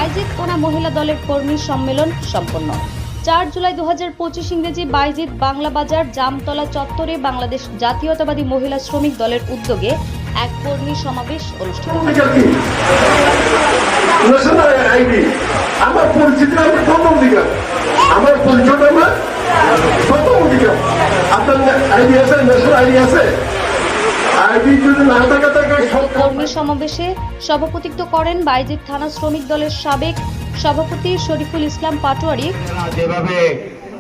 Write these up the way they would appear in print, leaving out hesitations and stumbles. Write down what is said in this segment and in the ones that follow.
বাইজিদ থানা মহিলা দলের কর্মী সম্মেলন সম্পন্ন। 4 জুলাই 2025 ইংরেজি বাইজিদ বাংলা বাজার জামতলা চত্বরে বাংলাদেশ জাতীয়তাবাদী মহিলা শ্রমিক দলের উদ্যোগে এক কর্মী সমাবেশ অনুষ্ঠিত হয়। কর্মী সমাবেশে সভাপতিত্ব করেন বাইজিদ থানা শ্রমিক দলের সাবেক সভাপতি শরীফুল ইসলাম পাটোয়ারি। যেভাবে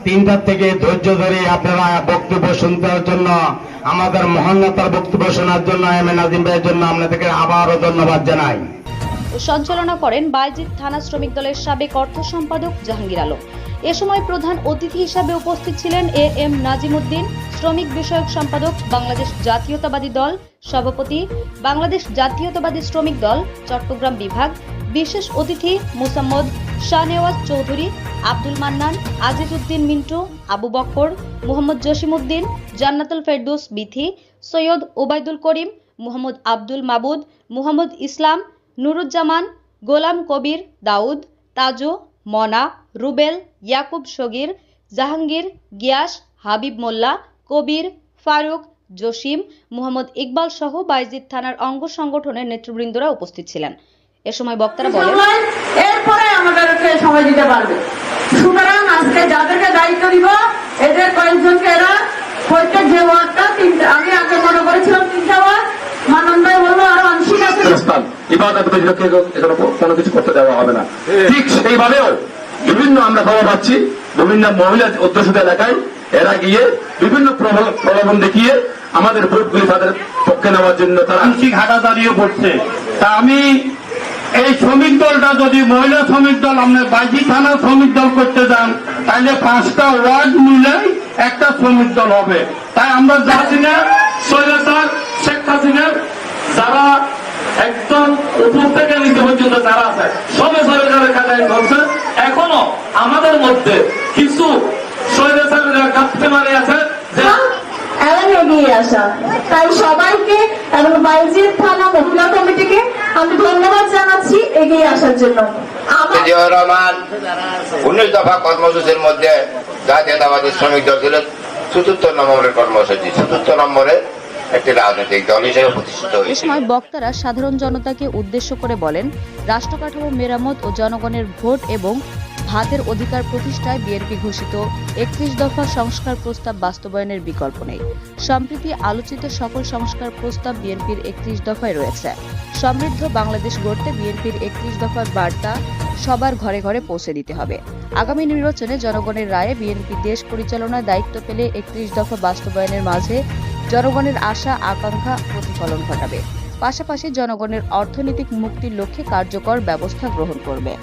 3টার থেকে ধৈর্য ধরে আপনারা বক্তব্য শুনবার জন্য, আমাদের মহান নেতার বক্তব্য শোনার জন্য, এম এ নাজিম ভাইয়ের জন্য আপনাদেরকে আবারও ধন্যবাদ জানাই। সঞ্চালনা করেন বাইজিদ থানা শ্রমিক দলের সাবেক অর্থ সম্পাদক জাহাঙ্গীর আলম। এ সময় প্রধান অতিথি হিসাবে উপস্থিত ছিলেন এ এম নাজিম উদ্দিন, শ্রমিক বিষয়ক সম্পাদক বাংলাদেশ জাতীয়তাবাদী দল, সভাপতি বাংলাদেশ জাতীয়তাবাদী শ্রমিক দল চট্টগ্রাম বিভাগ, বিশেষ অতিথি মুসাম্মদ শাহনেওয়াজ চৌধুরী, আব্দুল মান্নান, আজিজ উদ্দিন মিন্টু, আবু বক্কর, মোহাম্মদ জসিম উদ্দিন, জান্নাতুল ফেরদৌস বিথি, সৈয়দ ওবায়দুল করিম, মোহাম্মদ আব্দুল মাবুদ, মোহাম্মদ ইসলাম, নুরুজ্জামান, গোলাম কবির, দাউদ, তাজু, মনা, রুবেল, ইয়াকুব সগীর, জাহাঙ্গীর, গিয়াস, হাবিব মোল্লা, কবির, ফারুক, জসিম, মোহাম্মদ ইকবাল সহ বাইজিদ থানার অঙ্গ সংগঠনের নেতৃবৃন্দরা উপস্থিত ছিলেন। এ সময় বক্তারা বলেন, এরপরে আমাদেরকে সময় দিতে পারবে। সুতরাং আজকে যাদেরকে দায়িত্ব দিব, এদের কয়েকজনকে এরা প্রত্যেক যে ওয়ার্ডটা 3টা, আমি আগে মনে করেছিলাম 3টা ওয়ার্ড, মানন্দ ভাই বললো আরো আংশিক আছে। ইবাদত ব্যতিরেকে কোনো কিছু করতে দেওয়া হবে না। ঠিক সেইভাবেও বিভিন্ন আমরা খবর পাচ্ছি, বিভিন্ন মহিলা অধ্যুষিত এলাকায় এরা গিয়ে বিভিন্ন প্রলোভন দেখিয়ে আমাদের ভোটগুলি তাদের পক্ষে নেওয়ার জন্য তারা আংশিক হাঁটা দাঁড়িয়ে পড়ছে। তা আমি এই শ্রমিক দলটা যদি মহিলা শ্রমিক দল আমরা বাইজিদ থানা শ্রমিক দল করতে যান, তাহলে 5টা ওয়ার্ড মিলে একটা শ্রমিক দল হবে। তাই আমরা যাচ্ছি না স্বৈরাচার শেখ হাসিনার যারা একদম উপর থেকে নিচে পর্যন্ত যারা আছে সবে সরকারের কাটায় করছে, এখনো আমাদের মধ্যে কিছু স্বৈরাচারীরা কাঁপতে মারে আছে এগিয়ে আসা। তাই সবাইকে এবং বাইজিদ থানা মহিলা কমিটিকে আমি ধন্যবাদ জানাচ্ছি এগিয়ে আসার জন্য। জিয়াউর রহমান 19 দফা কর্মসূচির মধ্যে জাতীয়তাবাদী শ্রমিক দল ছিল 74 নম্বরের কর্মসূচি, 74 নম্বরে একটি রাজনৈতিক দল হিসেবে প্রতিষ্ঠিত হয়েছে। এ সময় বক্তারা সাধারণ জনতাকে উদ্দেশ্য করে বলেন, রাষ্ট্র কাঠামো মেরামত ও জনগণের ভোট এবং ভাতের অধিকার প্রতিষ্ঠায় বিএনপি ঘোষিত 31 দফা সংস্কার প্রস্তাব বাস্তবায়নের বিকল্প নেই। সম্প্রতি আলোচিত সকল সংস্কার প্রস্তাব বিএনপির 31 দফায় রয়েছে। সমৃদ্ধ বাংলাদেশ গড়তে বিএনপির 31 দফার বার্তা সবার ঘরে ঘরে পৌঁছে দিতে হবে। আগামী নির্বাচনে জনগণের রায়ে বিএনপি দেশ পরিচালনার দায়িত্ব পেলে 31 দফা বাস্তবায়নের মাঝে জনগণের আশা আকাঙ্ক্ষা প্রতিফলন ঘটাবে, পাশাপাশি জনগণের অর্থনৈতিক মুক্তির লক্ষ্যে কার্যকর ব্যবস্থা গ্রহণ করবে।